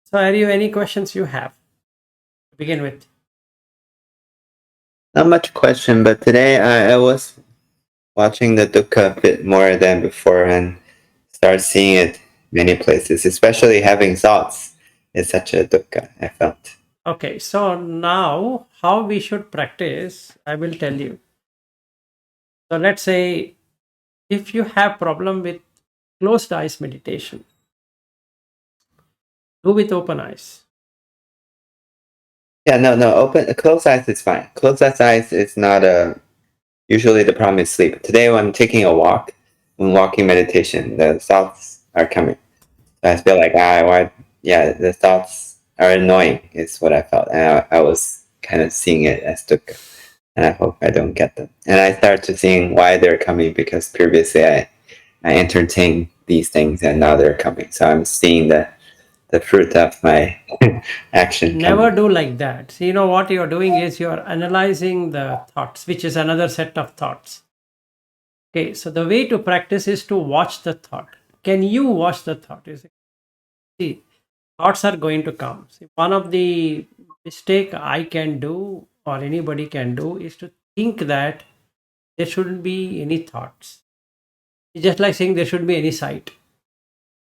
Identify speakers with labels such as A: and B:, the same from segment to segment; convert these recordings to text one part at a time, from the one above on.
A: So, are you any questions you have to begin with?
B: Not much question, but today I was watching the dukkha a bit more than before and start seeing it many places, especially having thoughts is such a dukkha, I felt.
A: Okay, so now how we should practice, I will tell you. So, let's say if you have problem with closed eyes meditation, do with open eyes.
B: Yeah, no, open, closed eyes is fine. Closed eyes is not usually the problem is sleep. Today when I'm taking a walk, when walking meditation, the thoughts are coming. So I feel like, yeah, the thoughts are annoying is what I felt. And I was kind of seeing it as dukkha. And I hope I don't get them. And I start to seeing why they're coming because previously I entertained these things and now they're coming. So I'm seeing the fruit of my action
A: Never
B: coming.
A: do like that. So, you know what you're doing is you're analyzing the thoughts, which is another set of thoughts. Okay, so the way to practice is to watch the thought. Can you watch the thought? See, thoughts are going to come. See, one of the mistake I can do or anybody can do is to think that there shouldn't be any thoughts. It's just like saying there shouldn't be any sight.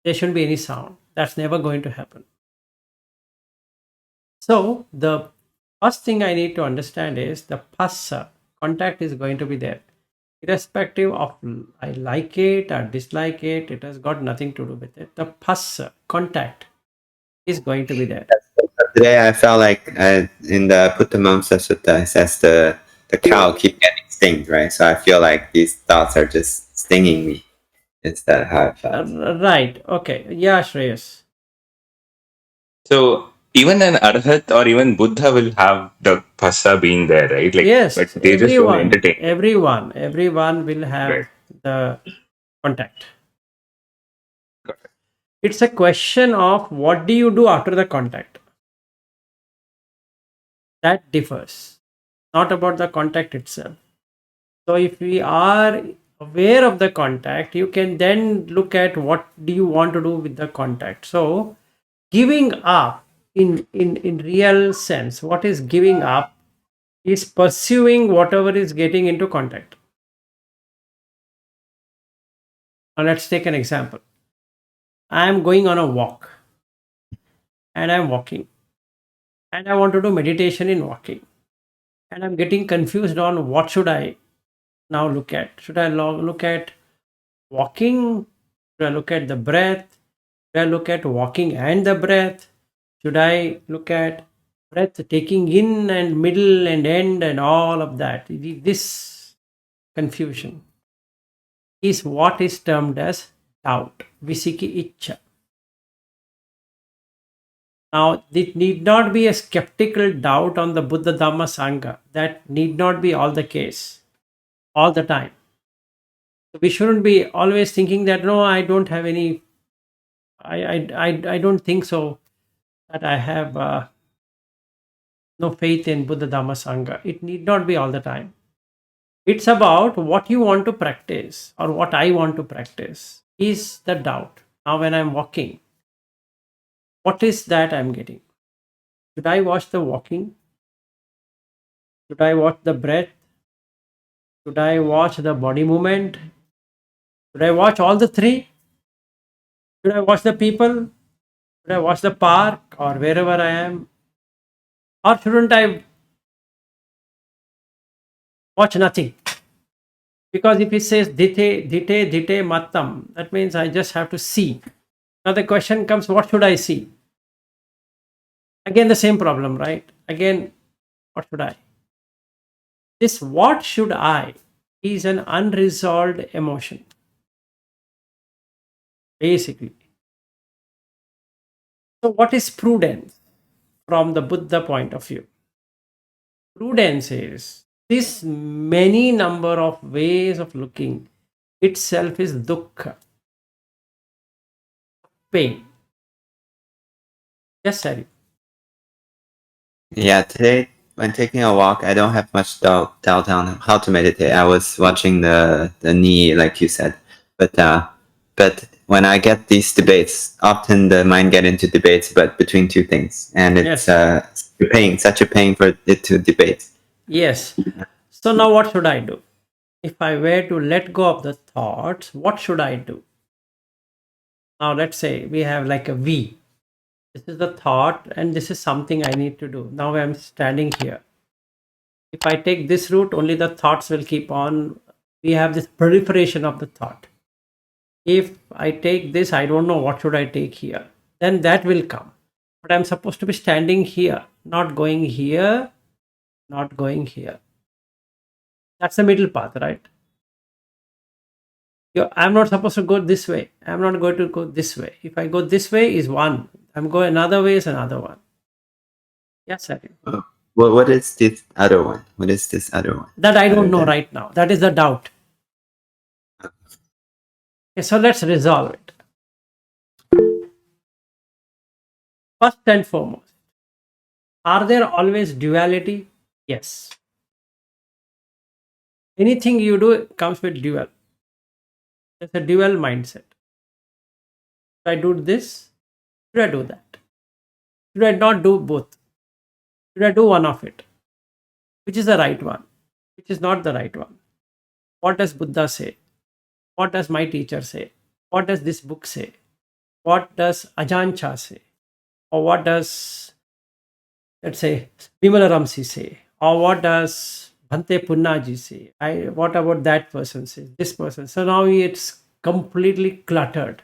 A: There shouldn't be any sound. That's never going to happen. So the first thing I need to understand is the phassa, contact is going to be there. Irrespective of I like it or dislike it, it has got nothing to do with it. The phassa, contact is going to be there.
B: Today I felt like in the Puttamamsa Sutta, it says the cow keep getting stinged, right? So I feel like these thoughts are just stinging me. Is that how I felt?
A: Right. Okay. Yeah, Shreyas.
C: So even an Arhat or even Buddha will have the phasa being there, right? Like, but
A: Yes,
C: they just don't
A: everyone,
C: entertain it.
A: everyone will
C: Right.
A: have the contact.
C: Got it.
A: It's a question of what do you do after the contact. That differs, not about the contact itself. So if we are aware of the contact, you can then look at what do you want to do with the contact. So giving up in real sense, what is giving up is pursuing whatever is getting into contact. Now let's take an example. I am going on a walk and I'm walking and I want to do meditation in walking and I'm getting confused on what should I now look at. Should I look at walking? Should I look at the breath? Should I look at walking and the breath? Should I look at breath taking in and middle and end and all of that? This confusion is what is termed as doubt, visiki icha. Now, it need not be a skeptical doubt on the Buddha Dhamma Sangha. That need not be all the case, all the time. So we shouldn't be always thinking that, no, I don't have any, I don't think so, that I have no faith in Buddha Dhamma Sangha. It need not be all the time. It's about what you want to practice or what I want to practice is the doubt. Now, when I'm walking, what is that I'm getting? Should I watch the walking? Should I watch the breath? Should I watch the body movement? Should I watch all the three? Should I watch the people? Should I watch the park or wherever I am? Or shouldn't I watch nothing? Because if it says dite mattam, that means I just have to see. Now the question comes, what should I see? Again, the same problem, right? Again, what should I? This what should I is an unresolved emotion, basically. So, what is prudence from the Buddha point of view? Prudence is this many number of ways of looking itself is dukkha, pain. Yes, sorry.
B: Yeah, today when taking a walk, I don't have much doubt on how to meditate. I was watching the knee, like you said, but when I get these debates, often the mind get into debates, but between two things, and it's
A: Yes.
B: such a pain for it to debate.
A: Yes. So now what should I do? If I were to let go of the thoughts, what should I do? Now let's say we have like a V. This is the thought, and this is something I need to do. Now I'm standing here. If I take this route, only the thoughts will keep on. We have this proliferation of the thought. If I take this, I don't know what should I take here. Then that will come. But I'm supposed to be standing here, not going here, not going here. That's the middle path, right? I'm not supposed to go this way. I'm not going to go this way. If I go this way is one. I'm going another way is another one. Yes, sir.
B: Well, what is this other one? What is this other one?
A: That I don't
B: Other
A: know
B: than-
A: right now. That is the doubt. Okay, so let's resolve it. First and foremost, are there always duality? Yes. Anything you do comes with dual. There's a dual mindset. Should I do this? Should I do that? Should I not do both? Should I do one of it? Which is the right one? Which is not the right one? What does Buddha say? What does my teacher say? What does this book say? What does Ajahn Chah say? Or what does, let's say, Bimala Ramsi say? Or what does Bhante Punnaji say? What about that person says? This person. So now it's completely cluttered.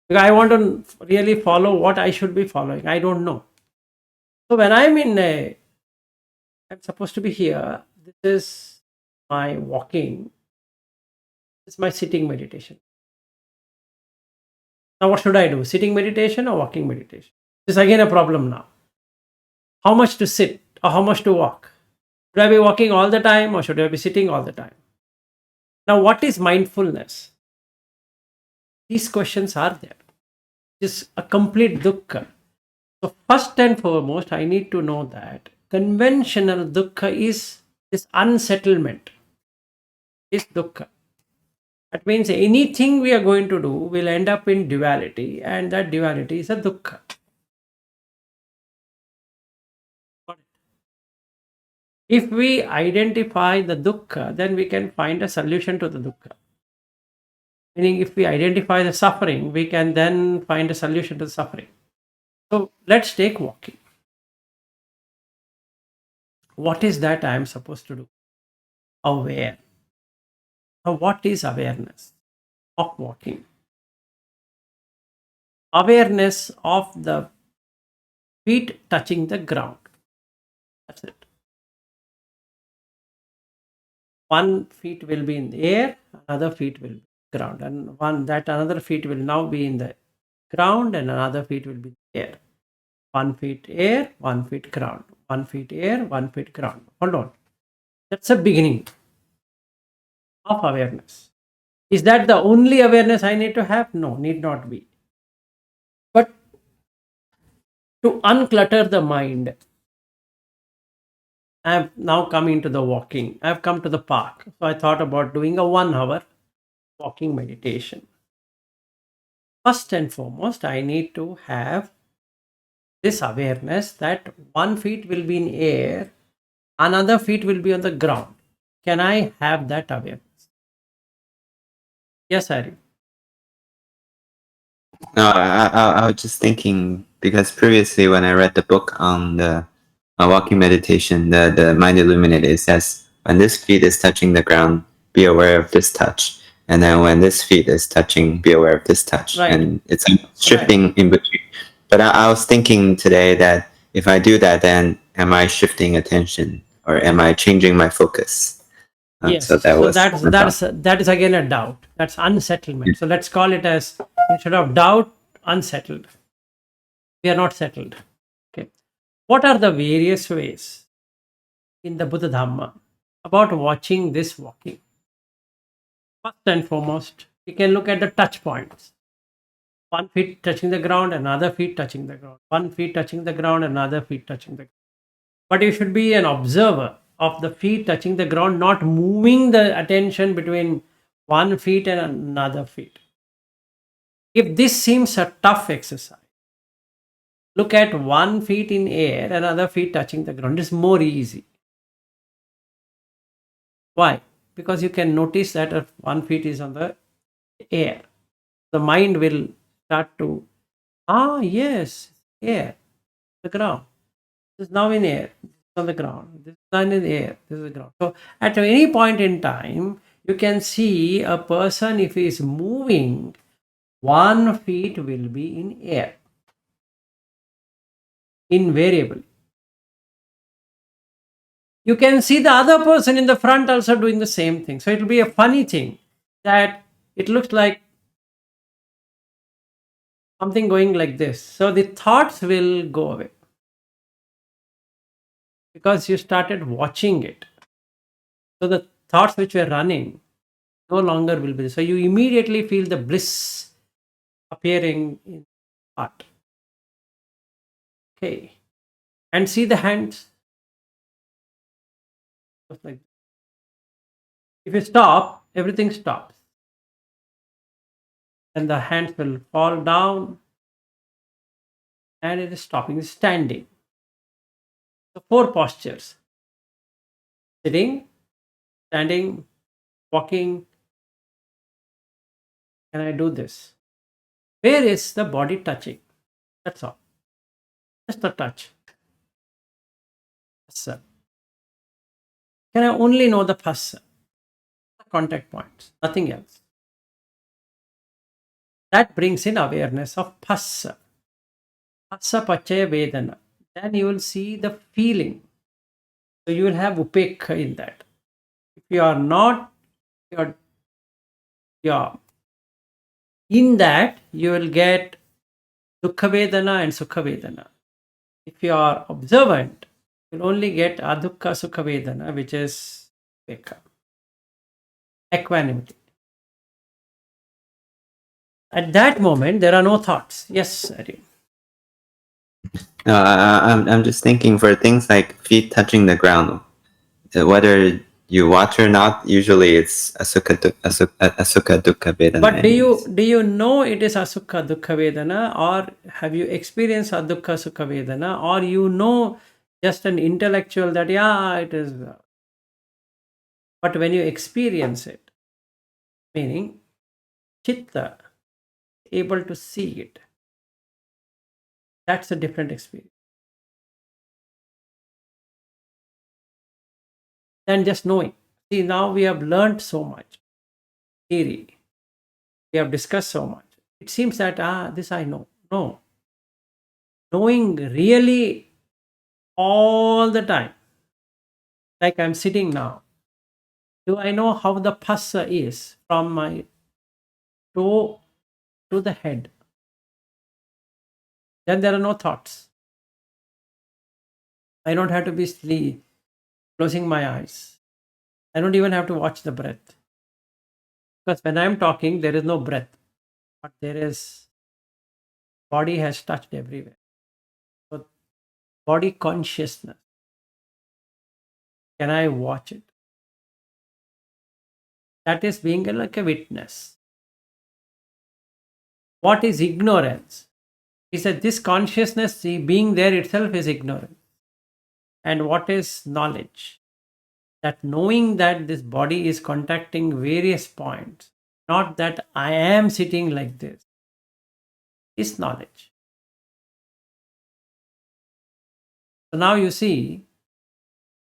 A: Because I want to really follow what I should be following. I don't know. So when I'm supposed to be here. This is my walking. This is my sitting meditation. Now, what should I do? Sitting meditation or walking meditation? This is again a problem now. How much to sit or how much to walk? Should I be walking all the time or should I be sitting all the time? Now, what is mindfulness? These questions are there. It's a complete dukkha. So, first and foremost, I need to know that conventional dukkha is this unsettlement, is dukkha. That means anything we are going to do will end up in duality, and that duality is a dukkha. If we identify the dukkha, then we can find a solution to the dukkha. Meaning, if we identify the suffering, we can then find a solution to the suffering. So, let's take walking. What is that I am supposed to do? Aware. Now, what is awareness of walking? Awareness of the feet touching the ground. That's it. One feet will be in the air, another feet will be ground, and another feet will now be in the ground, and another feet will be air. 1 feet air, 1 feet ground, 1 feet air, 1 feet ground. Hold on. That's a beginning of awareness. Is that the only awareness I need to have? No, need not be. But to unclutter the mind, I have now come into the walking. I have come to the park. So I thought about doing a 1 hour walking meditation. First and foremost, I need to have this awareness that 1 feet will be in air, another feet will be on the ground. Can I have that awareness? Yes, Harry.
B: No, I was just thinking because previously when I read the book on the walking meditation, the mind illuminated, it says when this feet is touching the ground, be aware of this touch, and then when this feet is touching, be aware of this touch,
A: Right.
B: and it's shifting in between. But I was thinking today that if I do that, then am I shifting attention or am I changing my focus?
A: Yes.
B: So that
A: So
B: was
A: that is again a doubt. That's unsettlement. So let's call it as, instead of doubt, unsettled. We are not settled. Okay. What are the various ways in the Buddha Dhamma about watching this walking? First and foremost, we can look at the touch points. 1 feet touching the ground, another feet touching the ground. 1 feet touching the ground, another feet touching the ground. But you should be an observer of the feet touching the ground, not moving the attention between 1 feet and another feet. If this seems a tough exercise, look at one feet in air and other feet touching the ground. It's more easy. Why? Because you can notice that one feet is on the air. The mind will start to, yes, air, the ground. This is now in air, this is on the ground. This is not in air, this is the ground. So at any point in time, you can see a person, if he is moving, 1 feet will be in air, invariably. You can see the other person in the front also doing the same thing. So it will be a funny thing that it looks like something going like this. So the thoughts will go away because you started watching it. So the thoughts which were running no longer will be. So you immediately feel the bliss appearing in heart. Okay. And see the hands. Just like if you stop, everything stops. And the hands will fall down and it is stopping, it's standing. So 4 postures: sitting, standing, walking. Can I do this? Where is the body touching? That's all. Just a touch. Phassa. Can I only know the phassa? Contact points, nothing else. That brings in awareness of phassa. Phassa pachaya vedana. Then you will see the feeling. So you will have upekha in that. If you are not, you're in that, you will get dukkha vedana and sukha vedana. If you are observant, you'll only get adukka sukha vedana, which is upekha, equanimity. At that moment, there are no thoughts. Yes, Aryan.
B: I'm just thinking for things like feet touching the ground, whether you watch or not, usually it's asukha dukkha vedana.
A: But do you know it is asukha dukkha vedana, or have you experienced adukha sukha vedana, or you know just an intellectual that it is. But when you experience it, meaning chitta, able to see it, that's a different experience than just knowing. See, now we have learned so much theory, we have discussed so much. It seems that this I know. No, knowing really all the time, like I'm sitting now. Do I know how the phassa is from my toe to the head? Then there are no thoughts. I don't have to be sleep, closing my eyes. I don't even have to watch the breath. Because when I'm talking, there is no breath, but there is body has touched everywhere. So body consciousness. Can I watch it? That is being like a witness. What is ignorance? He said this consciousness being there itself is ignorance. And what is knowledge? That knowing that this body is contacting various points, not that I am sitting like this, is knowledge. So now you see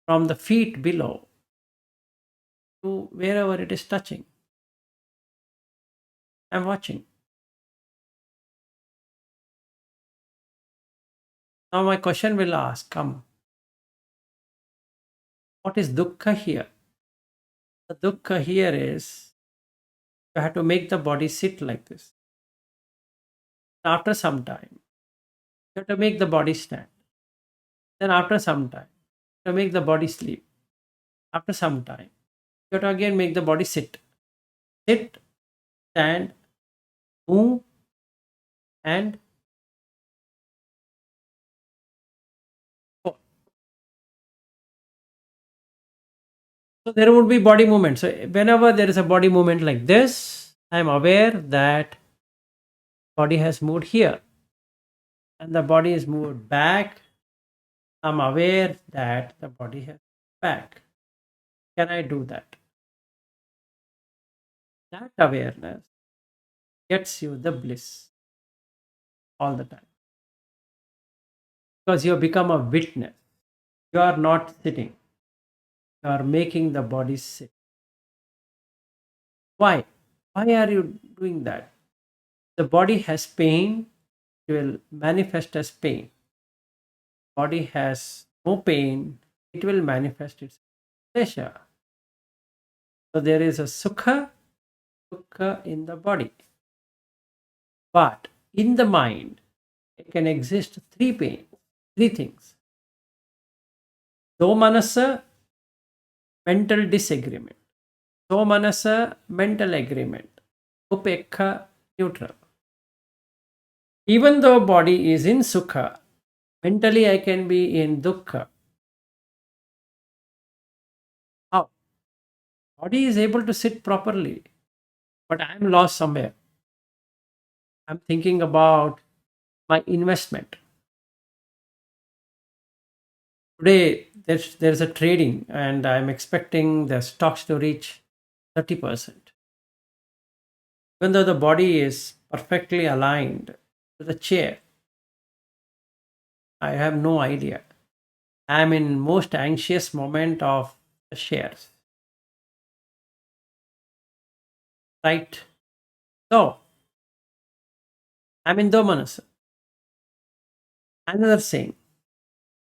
A: from the feet below to wherever it is touching, I'm watching. Now my question will ask, come, what is dukkha here? The dukkha here is you have to make the body sit like this. After some time, you have to make the body stand. Then after some time, you have to make the body sleep. After some time, you have to again make the body sit. Sit, stand, move, and go. So there would be body movement. So whenever there is a body movement like this, I am aware that Body has moved here and the body is moved back. I'm aware that the body has back. Can I do that? That awareness gets you the bliss all the time because you become a witness. You are not sitting, you are making the body sit. Why? Why are you doing that? The body has pain, it will manifest as pain. Body has no pain, it will manifest its pleasure. So there is a sukha, dukkha in the body. But in the mind, it can exist three pains, three things. Domanasa, mental disagreement. Somanasa, mental agreement. Upekha, neutral. Even though body is in sukha, mentally I can be in dukkha. How? Body is able to sit properly, but I am lost somewhere. I'm thinking about my investment. Today, there's a trading, and I'm expecting the stocks to reach 30%. Even though the body is perfectly aligned to the chair, I have no idea. I'm in most anxious moment of the shares. Right? So I'm in Domanus. Another saying,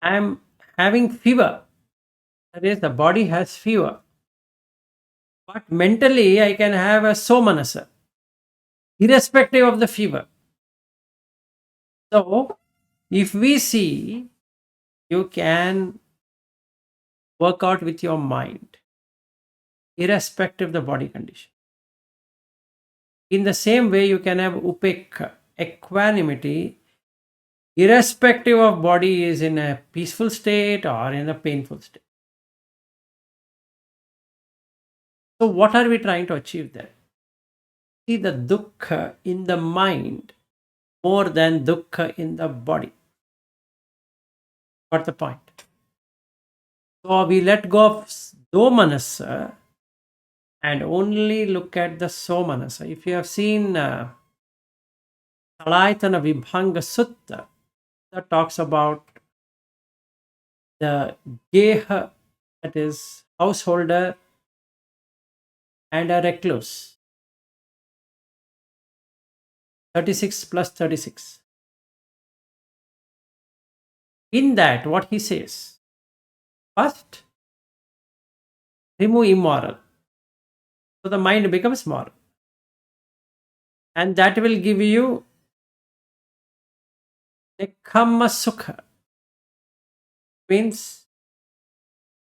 A: I'm having fever. That is, the body has fever. But mentally, I can have a somanasa, irrespective of the fever. So, if we see, you can work out with your mind, irrespective of the body condition. In the same way, you can have upekha, equanimity, irrespective of body is in a peaceful state or in a painful state. So, what are we trying to achieve there? See the dukkha in the mind more than dukkha in the body. Got the point? So, we let go of domanasa and only look at the somanasa. If you have seen Salayatana Vibhanga Sutta, that talks about the geha, that is householder and a recluse. 36 plus 36. In that, what he says, first, remove immoral. So the mind becomes moral. And that will give you Nekkhamma Sukha. Means,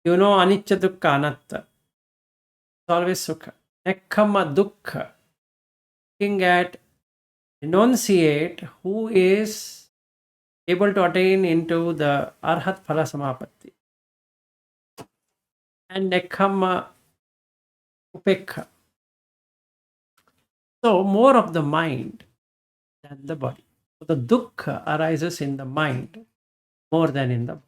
A: you know, Anicca Dukkha Anatta. It's always Sukha. Nekkhamma Dukkha. Looking at enunciate who is able to attain into the Arhat Phala Samapatti. And Nekkhamma Upekha. So, more of the mind than the body. So, the dukkha arises in the mind more than in the body.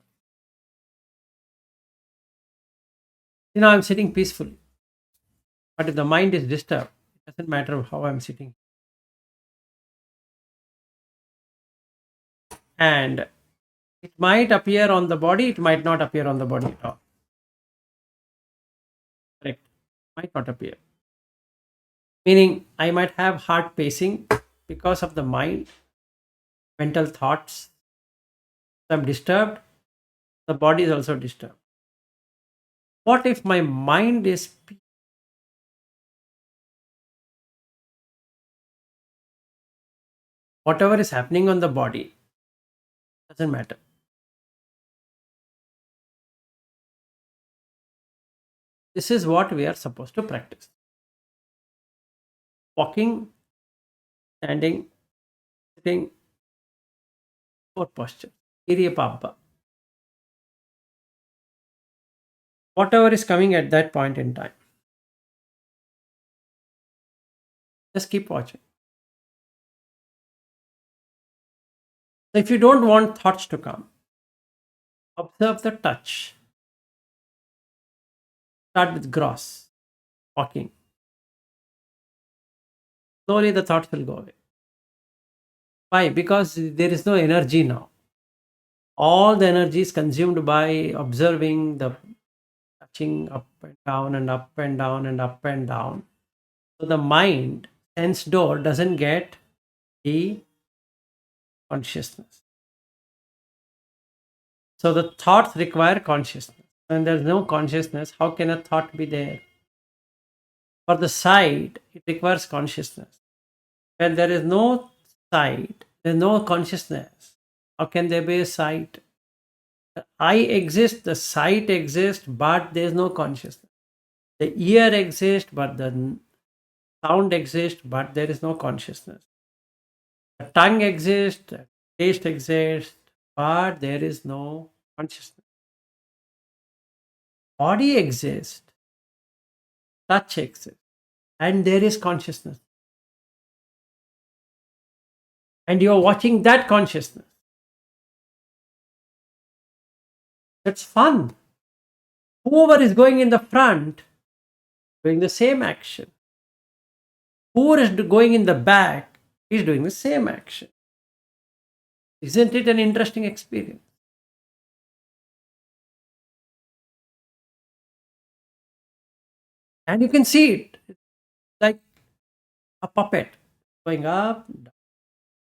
A: You know, I'm sitting peacefully, but if the mind is disturbed, it doesn't matter how I'm sitting. And it might appear on the body, it might not appear on the body at all. Correct? Might not appear. Meaning, I might have heart pacing because of the mind, mental thoughts. If I'm disturbed, the body is also disturbed. What if my mind is whatever is happening on the body doesn't matter. This is what we are supposed to practice. Walking, standing, sitting, or posture. Iriyapabba. Whatever is coming at that point in time. Just keep watching. So if you don't want thoughts to come, observe the touch. Start with gross walking. Slowly the thoughts will go away. Why? Because there is no energy now. All the energy is consumed by observing the touching up and down and up and down and up and down. So the mind sense door doesn't get the consciousness. So the thoughts require consciousness. When there's no consciousness, how can a thought be there? For the sight, it requires consciousness. When there is no sight, there's no consciousness. How can there be a sight? The eye exists, the sight exists, but there's no consciousness. The ear exists, but the sound exists, but there is no consciousness. The tongue exists, the taste exists, but there is no consciousness. Body exists, touch exists, and there is consciousness. And you are watching that consciousness. That's fun. Whoever is going in the front, doing the same action. Whoever is going in the back is doing the same action. Isn't it an interesting experience? And you can see it. It's like a puppet going up,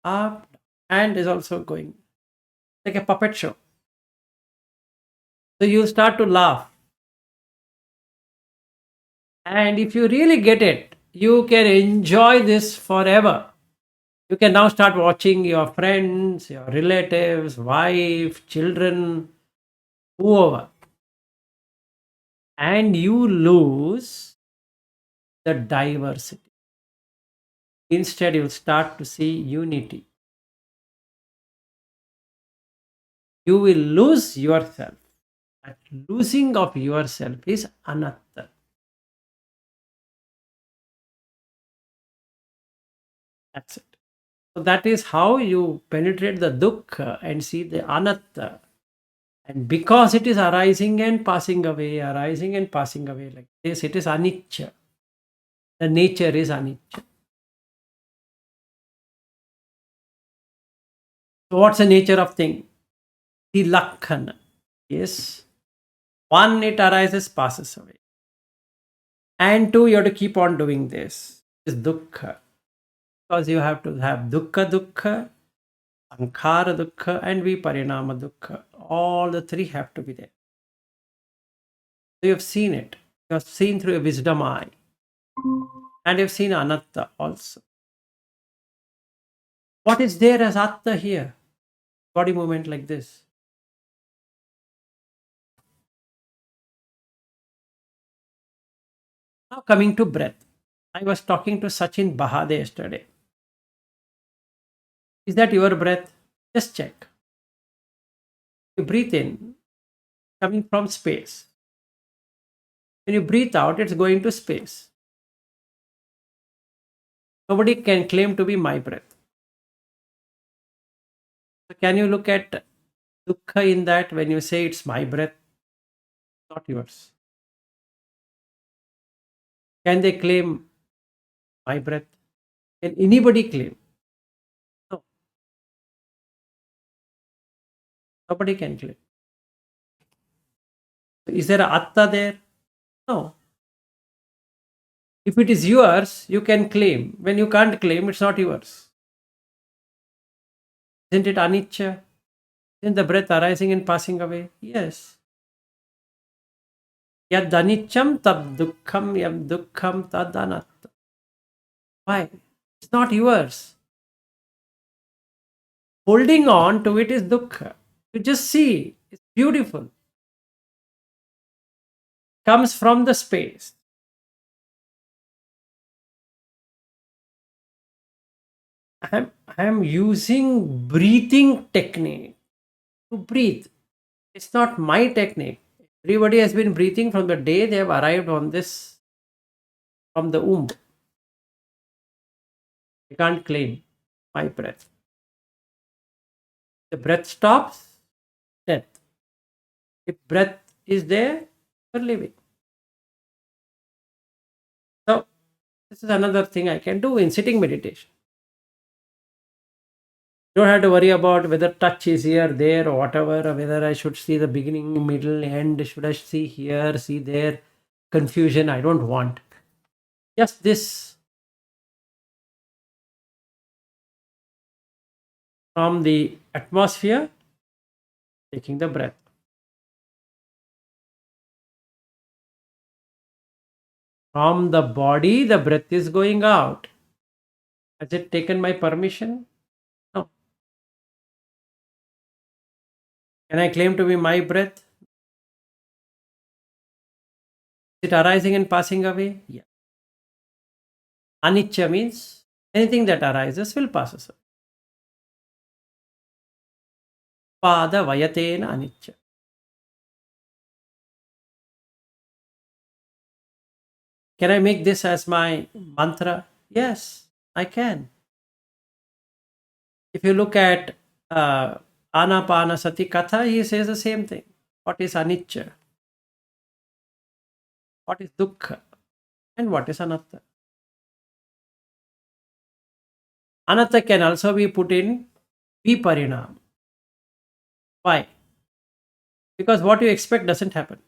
A: up, and is also going like a puppet show. So you start to laugh. And if you really get it, you can enjoy this forever. You can now start watching your friends, your relatives, wife, children, whoever. And you lose the diversity. Instead, you'll start to see unity. You will lose yourself. That losing of yourself is anatta. That's it. So that is how you penetrate the dukkha and see the anatta. And because it is arising and passing away, arising and passing away like this, it is anicca. The nature is anicca. So what's the nature of thing? The lakhana is one, it arises, passes away. And two, you have to keep on doing this. Is dukkha. Because you have to have dukkha dukkha, sankhara dukkha, and viparinama dukkha. All the three have to be there. So you have seen it. You have seen through a wisdom eye. And you have seen anatta also. What is there as atta here? Body movement like this. Now coming to breath. I was talking to Sachin Bahade yesterday. Is that your breath? Just check. You breathe in, coming from space. When you breathe out, it's going to space. Nobody can claim to be my breath. So can you look at dukkha in that when you say it's my breath, not yours? Can they claim my breath? Can anybody claim? No, nobody can claim. Is there a atta there? No. If it is yours, you can claim. When you can't claim, it's not yours. Isn't it anicca? Isn't the breath arising and passing away? Yes. Yad aniccam tab dukkham yad dukkham tad anatta. Why? It's not yours. Holding on to it is dukkha. You just see, it's beautiful. Comes from the space. I am using breathing technique to breathe. It's not my technique. Everybody has been breathing from the day they have arrived on this, from the womb. I can't claim my breath. The breath stops, death. If breath is there, you're living. So this is another thing I can do in sitting meditation. You don't have to worry about whether touch is here, there, or whatever, or whether I should see the beginning, middle, end, should I see here, see there. Confusion, I don't want. Just this from the atmosphere, taking the breath. From the body, the breath is going out. Has it taken my permission? No. Can I claim to be my breath? Is it arising and passing away? Yeah. Anicca means anything that arises will pass away. Pada vayatena anicca. Can I make this as my mantra? Yes, I can. If you look at Anapanasati Katha, he says the same thing. What is anicca? What is dukkha? And what is anatta? Anatta can also be put in viparinam. Why? Because what you expect doesn't happen.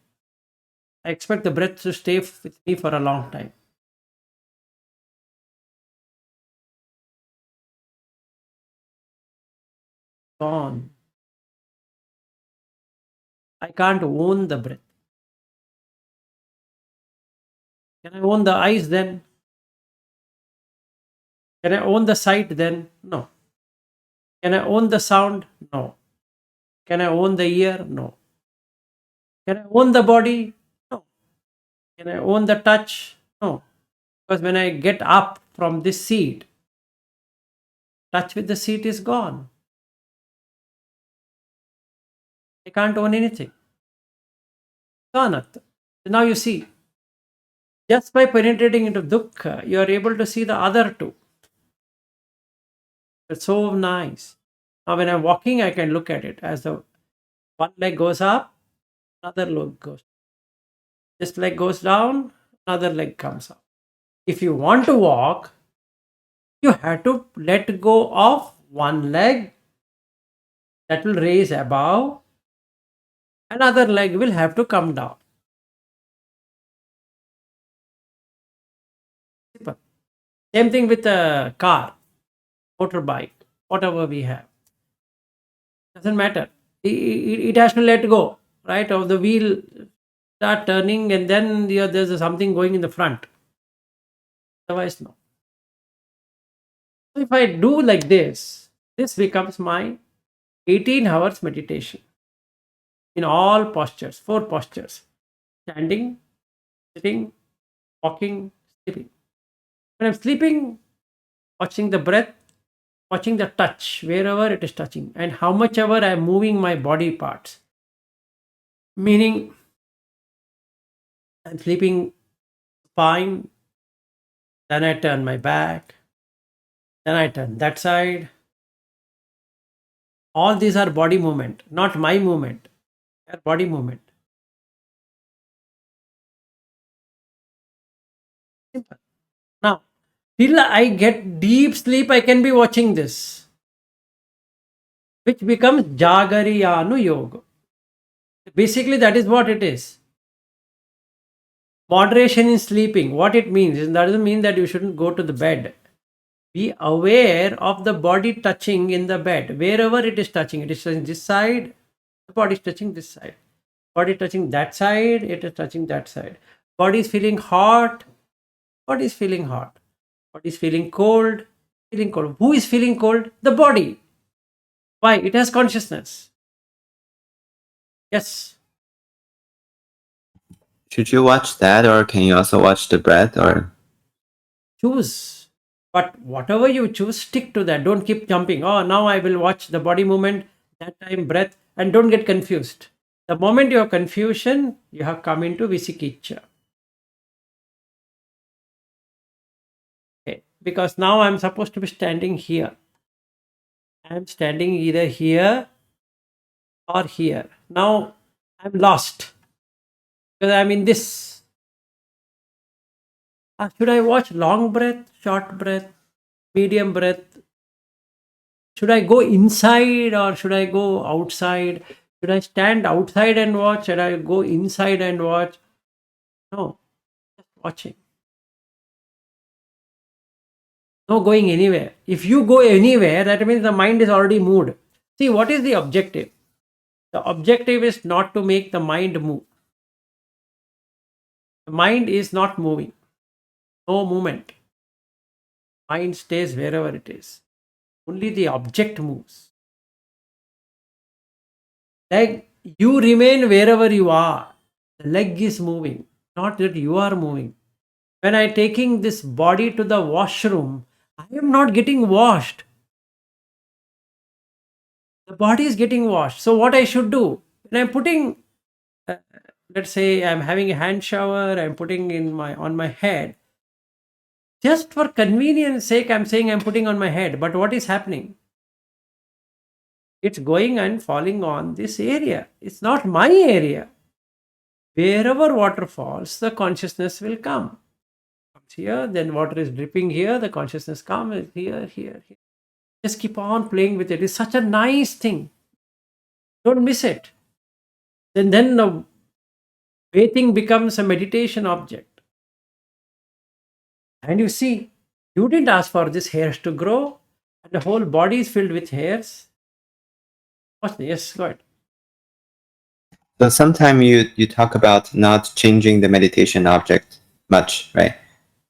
A: I expect the breath to stay with me for a long time. Gone. I can't own the breath. Can I own the eyes then? Can I own the sight then? No. Can I own the sound? No. Can I own the ear? No. Can I own the body? No. Can I own the touch? No. Because when I get up from this seat, touch with the seat is gone. I can't own anything. Anatta. So now you see, just by penetrating into dukkha, you are able to see the other two. It's so nice. Now, when I'm walking, I can look at it as the one leg goes up, another leg goes. This leg goes down, another leg comes up. If you want to walk, you have to let go of one leg that will raise above, another leg will have to come down. Simple. Same thing with a car, motorbike, whatever we have. Doesn't matter. It has to let go, right? Of the wheel start turning, and then there's something going in the front. Otherwise, no. So if I do like this becomes my 18 hours meditation in all postures, four postures: standing, sitting, walking, sleeping. When I'm sleeping, watching the breath, watching the touch, wherever it is touching, and how much ever I'm moving my body parts. Meaning, I'm sleeping fine, then I turn my back, then I turn that side. All these are body movement, not my movement. They are body movement. Simple. Now, till I get deep sleep, I can be watching this, which becomes Jagariyanu Yoga. Basically, that is what it is. Moderation in sleeping. What it means is that doesn't mean that you shouldn't go to the bed. Be aware of the body touching in the bed. Wherever it is touching, it is touching this side, the body is touching this side. Body touching that side, it is touching that side. Body is feeling hot, body is feeling hot. Body is feeling cold, feeling cold. Who is feeling cold? The body. Why? It has consciousness. Yes.
B: Should you watch that, or can you also watch the breath? Or
A: Choose. But whatever you choose, stick to that. Don't keep jumping. Oh, now I will watch the body movement, that time breath, and don't get confused. The moment you have confusion, you have come into Visikiccha. Okay. Because now I'm supposed to be standing here. I'm standing either here or here. Now I'm lost because I'm in this. Should I watch long breath, short breath, medium breath? Should I go inside or should I go outside? Should I stand outside and watch? Should I go inside and watch? No, just watching. No going anywhere. If you go anywhere, that means the mind is already moved. See, what is the objective? The objective is not to make the mind move. The mind is not moving. No movement. Mind stays wherever it is. Only the object moves. Like you remain wherever you are. The leg is moving, not that you are moving. When I taking this body to the washroom, I am not getting washed. The body is getting washed. So what I should do? When I'm putting, uh, let's say I'm having a hand shower, I'm putting in my on my head. Just for convenience sake, I'm saying I'm putting on my head. But what is happening? It's going and falling on this area. It's not my area. Wherever water falls, the consciousness will come. Comes here, then water is dripping here, the consciousness comes here, here, here. Just keep on playing with it. It's such a nice thing. Don't miss it. Then the bathing becomes a meditation object. And you see, you didn't ask for these hairs to grow, and the whole body is filled with hairs. Watch this. Yes, go ahead.
B: So sometimes you talk about not changing the meditation object much, right?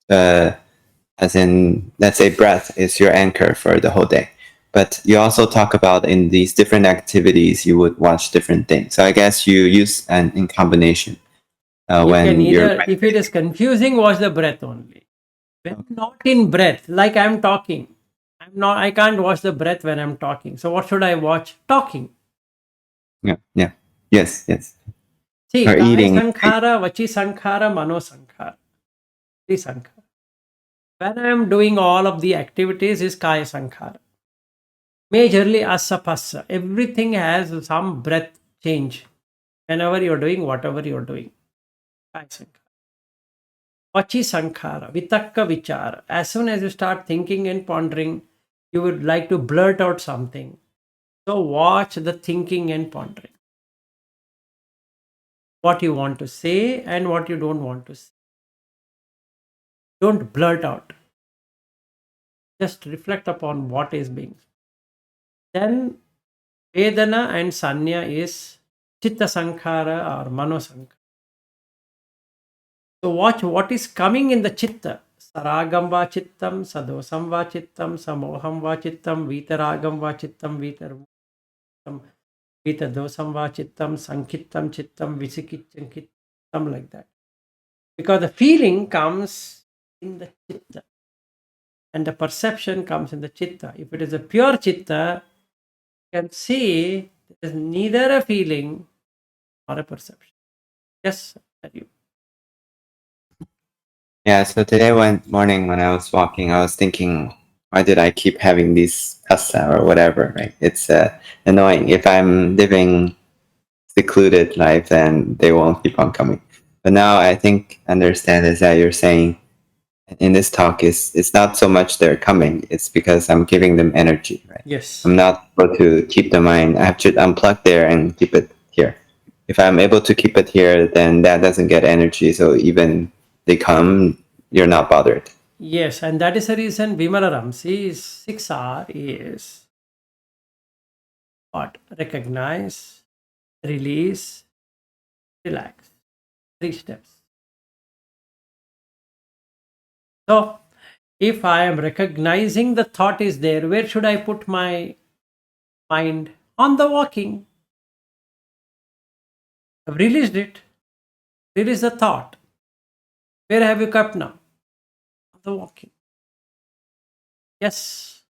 B: As in, let's say breath is your anchor for the whole day. But you also talk about in these different activities, you would watch different things. So I guess you use an in combination
A: You can
B: when you're
A: either, if it is confusing, watch the breath only. When not in breath, like I'm talking, I can't watch the breath when I'm talking. So what should I watch? Talking.
B: yeah, yes,
A: See,
B: or
A: Kaya
B: eating.
A: Sankhara, Vachi Sankhara, Mano Sankhara. Three Sankhara. When I am doing all of the activities is Kaya Sankhara. Majorly Asapasa. Everything has some breath change. Whenever you're doing whatever you're doing. Kaya Sankhara. Vachi Sankhara, Vitakka Vichara. As soon as you start thinking and pondering, you would like to blurt out something. So watch the thinking and pondering. What you want to say and what you don't want to say. Don't blurt out. Just reflect upon what is being. Then Vedana and Sanya is Chitta Sankhara or Mano Sankhara. So watch what is coming in the Chitta. Saragam va Chittam, Sadosam va Chittam, Samoham va Chittam, Vitaragam va Chittam, Vitaragam, Vitadosam va Chittam, Sankittam Chittam, Visikittam Chittam, like that. Because the feeling comes in the Chitta and the perception comes in the Chitta. If it is a pure Chitta, you can see there is neither a feeling or a perception. Yes, that you.
B: Yeah, so today one morning when I was walking, I was thinking, why did I keep having these asa or whatever, right? It's annoying. If I'm living secluded life, then they won't keep on coming. But now I think understand is that you're saying in this talk is it's not so much they're coming, it's because I'm giving them energy, right?
A: Yes.
B: I'm not able to keep the mind. I have to unplug there and keep it here. If I'm able to keep it here, then that doesn't get energy. So even they come, you're not bothered.
A: Yes, and that is the reason Vimala Ramsey's 6R is what? Recognize, release, relax. 3 steps. So, if I am recognizing the thought is there, where should I put my mind? On the walking. I've released it. Release the thought. Where have you kept now? On the walking. Yes.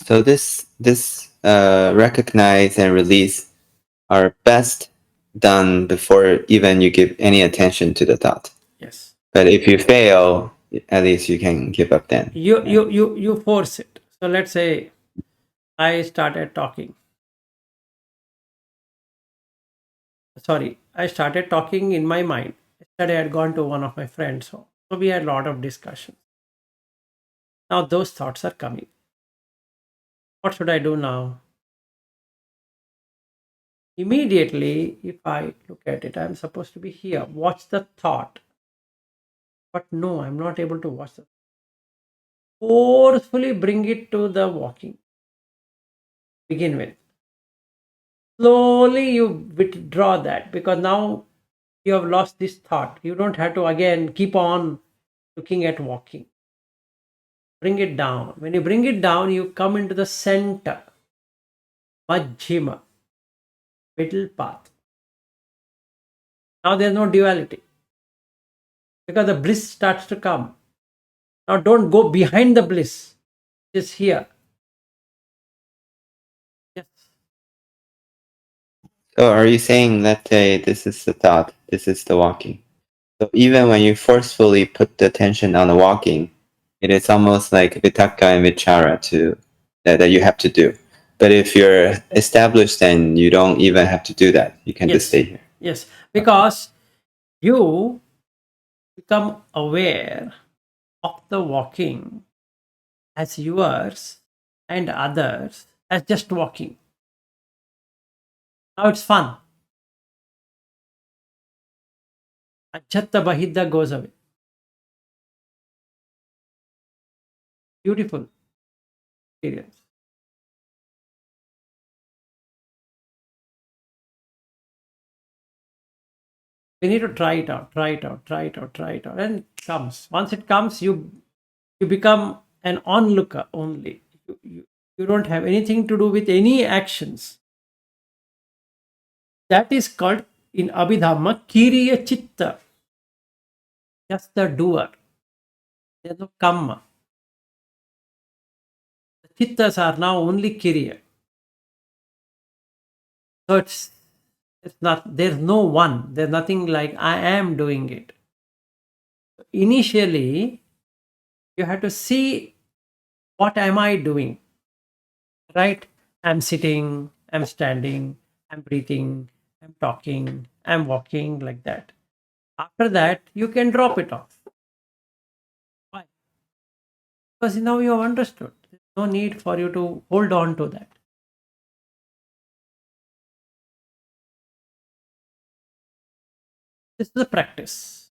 B: So this recognize and release are best done before even you give any attention to the thought.
A: Yes.
B: But if you fail, at least you can give up then.
A: You force it. So let's say I started talking. sorry, I started talking in my mind. Yesterday I had gone to one of my friends' home. So we had a lot of discussion. Now those thoughts are coming. What should I do now? Immediately, if I look at it, I'm supposed to be here. Watch the thought. But no, I'm not able to watch the forcefully bring it to the walking. Begin with. Slowly you withdraw that because now you have lost this thought. You don't have to again keep on looking at walking. Bring it down. When you bring it down, you come into the center, Majjhima, middle path. Now there's no duality because the bliss starts to come. Now don't go behind the bliss. Just here. Yes.
B: So are you saying, let's say this is the thought, this is the walking. So even when you forcefully put the attention on the walking, it is almost like vitaka and vichara that you have to do. But if you're established, then you don't even have to do that. You can just stay here.
A: Yes. Because you become aware of the walking as yours and others as just walking. Now it's fun. Ajhatta Bahidda goes away. Beautiful experience. We need to try it out, try it out, try it out, try it out. And it comes. Once it comes, you become an onlooker only. You don't have anything to do with any actions. That is called in Abhidhamma Kiriya Chitta. Just the doer. There's no Kamma. The Chittas are now only Kiriya. So it's not, there's no one. There's nothing like I am doing it. Initially, you have to see what am I doing, right? I'm sitting, I'm standing, I'm breathing, I'm talking, I'm walking, like that. After that, you can drop it off. Why? Because now you have understood. There's no need for you to hold on to that. This is the practice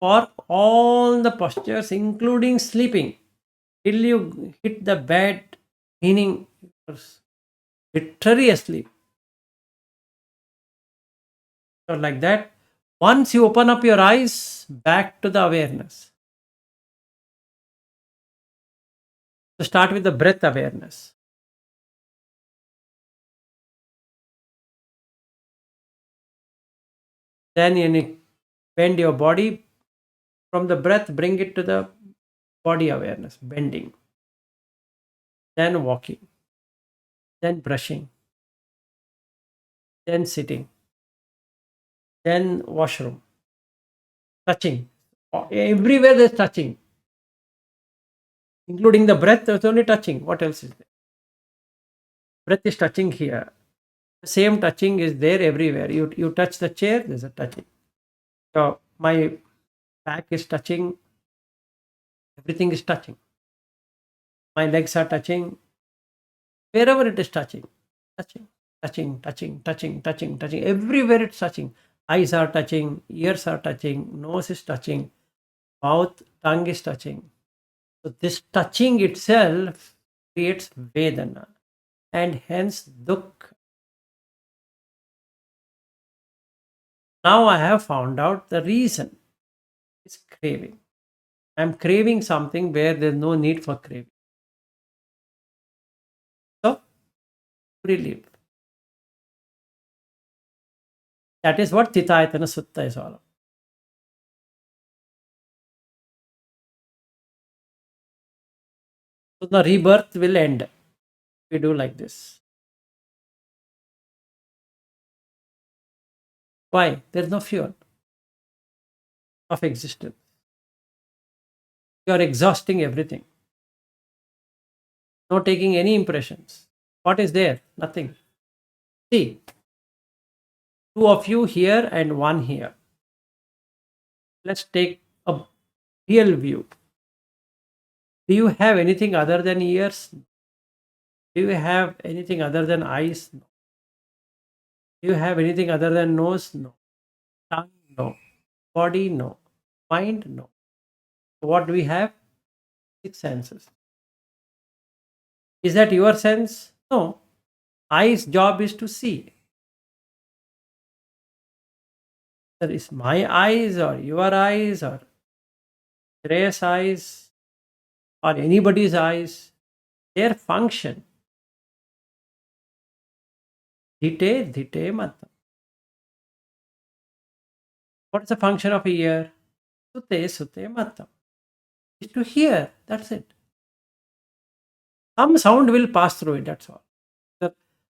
A: for all the postures, including sleeping, till you hit the bed, meaning you're literally asleep. So, like that, once you open up your eyes, back to the awareness. So, start with the breath awareness. Then you bend your body from the breath, bring it to the body awareness, bending. Then walking. Then brushing. Then sitting. Then washroom. Touching. Everywhere there's touching. Including the breath, there's only touching. What else is there? Breath is touching here. The same touching is there everywhere. You touch the chair, there's a touching. So my back is touching, everything is touching. My legs are touching, wherever it is touching, touching, touching, touching, touching, touching, touching. Everywhere it's touching. Eyes are touching, ears are touching, nose is touching, mouth, tongue is touching. So this touching itself creates Vedana and hence Dukkha. Now I have found out the reason is craving. I'm craving something where there's no need for craving. So relief. That is what Titayatana Sutta is all about. So the rebirth will end if we do like this. Why? There's no fuel of existence. You are exhausting everything. Not taking any impressions. What is there? Nothing. See, Two of you here and one here. Let's take a real view. Do you have anything other than ears? Do you have anything other than eyes? No. Do you have anything other than nose? No. Tongue? No. Body? No. Mind? No. What do we have? Six senses. Is that your sense? No. Eye's job is to see. That is my eyes or your eyes or Shreyas' eyes or anybody's eyes. Their function. Dhite, dhite matam. What is the function of a ear? Sute, sute matam. Is to hear. That's it. Some sound will pass through it. That's all.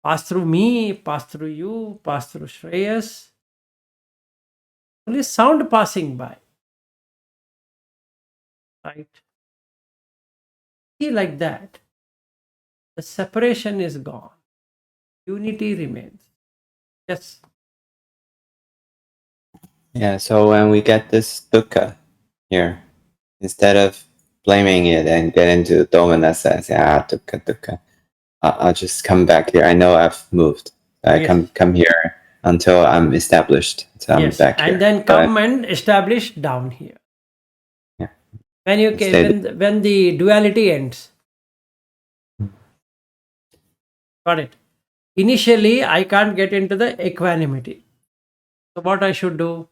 A: Pass through me, pass through you, pass through Shreyas. Only sound passing by. Right? See, like that, the separation is gone. Unity remains. Yes.
B: Yeah, so when we get this dukkha here, instead of blaming it and get into domanassa and say, dukkha, dukkha, I'll just come back here. I know I've moved. I
A: Yes.
B: come here until I'm established. So I'm
A: Yes.
B: back here.
A: And then
B: So
A: come and establish down here.
B: Yeah.
A: When you when the duality ends. Got it. Initially, I can't get into the equanimity. So what I should do?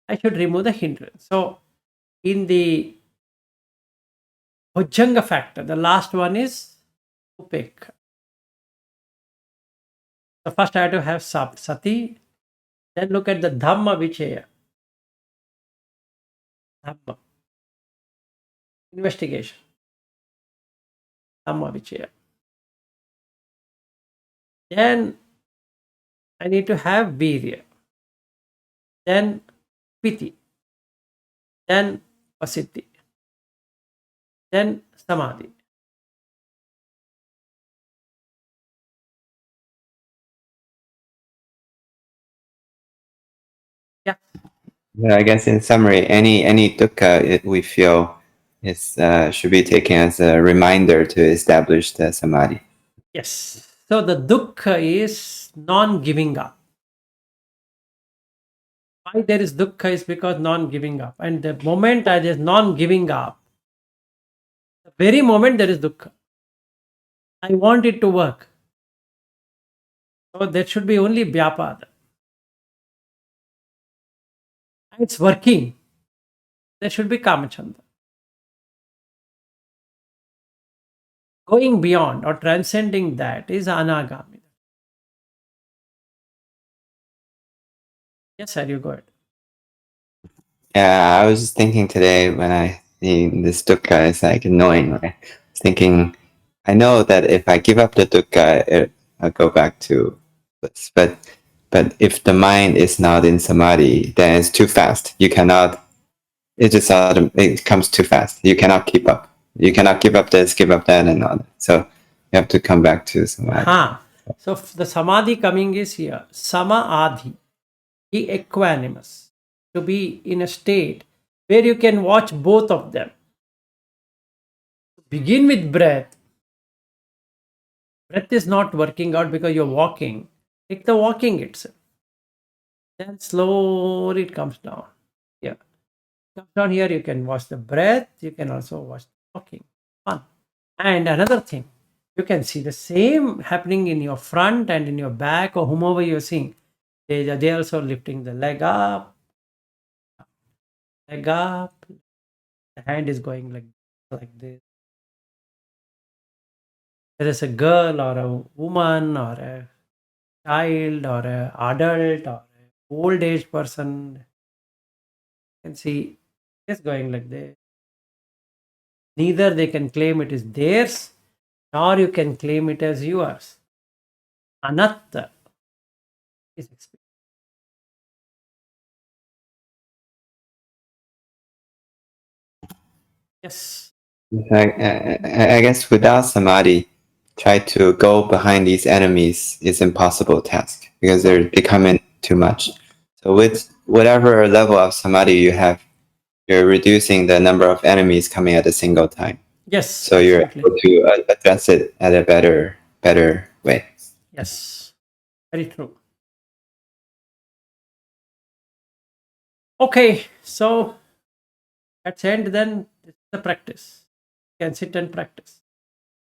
A: I should remove the hindrance. So in the Bhujanga factor, the last one is upekha. So first I have to have sati, then look at the dhamma vichaya. Dhamma. Investigation. Dhamma vichaya. Then I need to have virya. Then piti. Then pasiti. Then samadhi. Yeah.
B: Yeah, I guess in summary, any dukkha we feel is should be taken as a reminder to establish the samadhi.
A: Yes. So the dukkha is non-giving up. Why there is dukkha is because non-giving up. And the moment I is non-giving up, the very moment there is dukkha. I want it to work. So there should be only vyapada. And it's working. There should be kamachanda. Going beyond or transcending that is anagami. Yes, sir, you go ahead.
B: Yeah, I was just thinking today when I see this dukkha is like annoying. Right? I was thinking, I know that if I give up the dukkha, I'll go back to this. But if the mind is not in samadhi, then it's too fast. You cannot. It comes too fast. You cannot keep up. You cannot give up this, give up that, and all that. So you have to come back to samadhi.
A: So the samadhi coming is here. Sama adhi. Be equanimous. To be in a state where you can watch both of them. Begin with breath. Breath is not working out because you're walking. Take the walking itself. Then slowly it comes down. Yeah. Comes down here, you can watch the breath. You can also watch the walking. Fun. And another thing, you can see the same happening in your front and in your back or whomever you're seeing. They also lifting the leg up. Leg up. The hand is going like this. There is a girl or a woman or a child or an adult or an old age person. You can see it's going like this. Neither they can claim it is theirs, nor you can claim it as yours. Anatta is experience. Yes.
B: I guess without samadhi, try to go behind these enemies is impossible task because they're becoming too much. So with whatever level of samadhi you have, you're reducing the number of enemies coming at a single time.
A: Yes,
B: So you're
A: absolutely.
B: able to address it at a better way.
A: Yes, very true. Okay, so let's end then. It's the practice. You can sit and practice.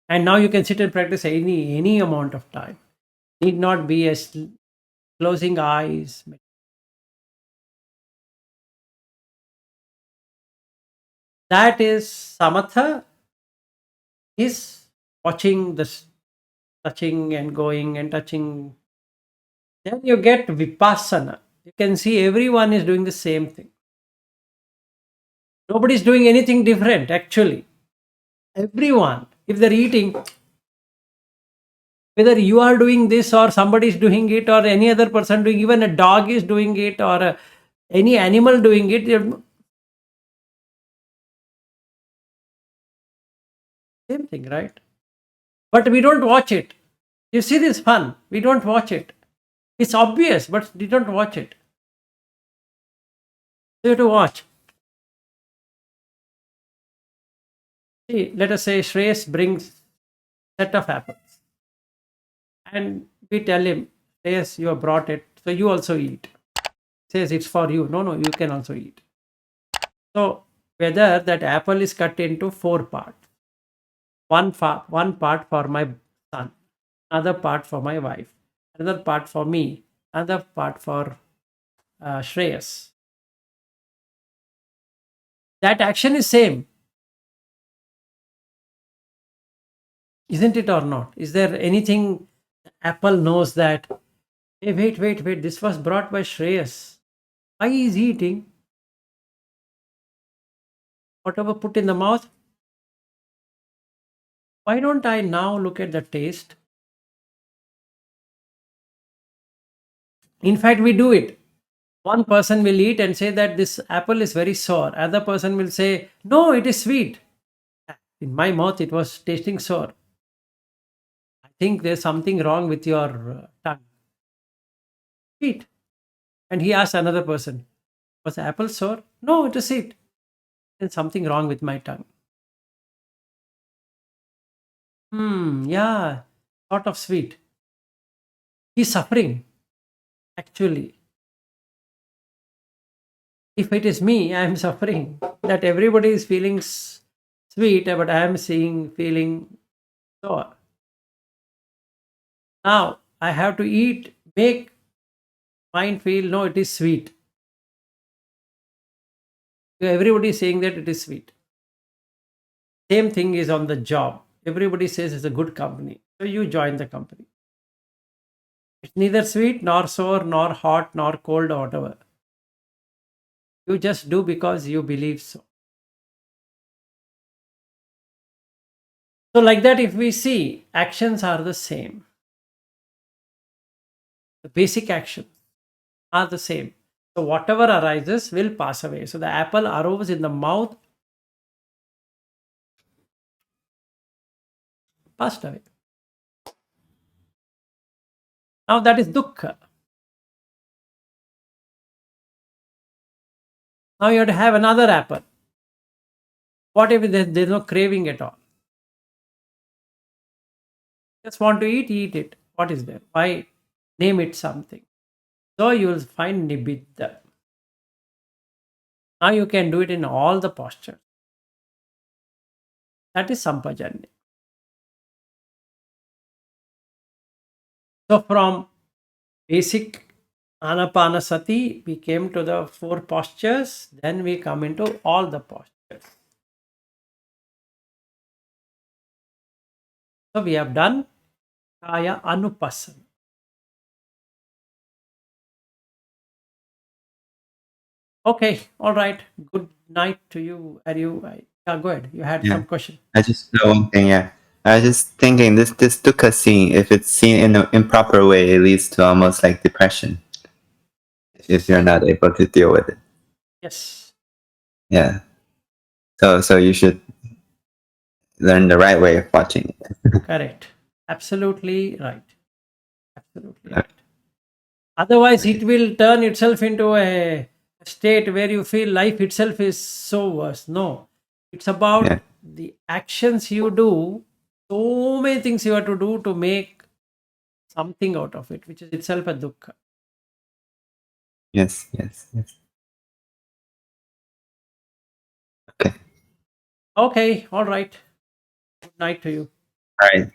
A: And now you can sit and practice any amount of time. Need not be as closing eyes. That is samatha is watching this touching and going and touching. Then you get vipassana. You can see everyone is doing the same thing. Nobody is doing anything different actually. Everyone, if they're eating, whether you are doing this or somebody is doing it or any other person doing, even a dog is doing it or any animal doing it, same thing, right? But we don't watch it. You see this fun, we don't watch it. It's obvious, but we don't watch it. So you have to watch. See, let us say Shreyas brings set of apples, and we tell him, Shreyas, you have brought it, so you also eat. Says it's for you. No, no, you can also eat. So whether that apple is cut into four parts, one part for my son, another part for my wife, another part for me, another part for Shreyas. That action is same, isn't it or not? Is there anything Apple knows that? Hey, wait! This was brought by Shreyas. Why is he eating? Whatever put in the mouth. Why don't I now look at the taste? In fact, we do it. One person will eat and say that this apple is very sour. Other person will say, no, it is sweet. In my mouth, it was tasting sour. I think there's something wrong with your tongue. Sweet. And he asked another person, was the apple sour? No, it is sweet. There's something wrong with my tongue. Yeah, sort of sweet. He's suffering, actually. If it is me, I am suffering. That everybody is feeling sweet, but I am feeling sour. Now I have to eat, make mind feel no, it is sweet. Everybody is saying that it is sweet. Same thing is on the job. Everybody says it's a good company. So you join the company. It's neither sweet nor sour nor hot nor cold or whatever. You just do because you believe so. So, like that, if we see, actions are the same. The basic actions are the same. So, whatever arises will pass away. So, the apple arose in the mouth, passed away. Now, that is dukkha. Now, you have to have another apple. What if there's no craving at all? Just want to eat it. What is there? Why name it something? So, you will find nibbida. Now, you can do it in all the postures. That is sampajanya. So, from basic anapanasati, we came to the four postures, then we come into all the postures. So, we have done kaya anupassana. Okay, all right. Good night to you. Are you? Go ahead. You had
B: Yeah.
A: some question.
B: I just know one thing. Yeah, I was just thinking this dukkha scene, if it's seen in an improper way, it leads to almost like depression if you're not able to deal with it.
A: Yes,
B: Yeah. So you should learn the right way of watching it.
A: correct. Absolutely right. Absolutely right. Otherwise, it will turn itself into a state where you feel life itself is so worse. No, it's about
B: Yeah.
A: the actions you do. So many things you have to do to make something out of it, which is itself a dukkha.
B: Yes. Yes. Yes. Okay.
A: Okay, all right. Good night to you.
B: All right.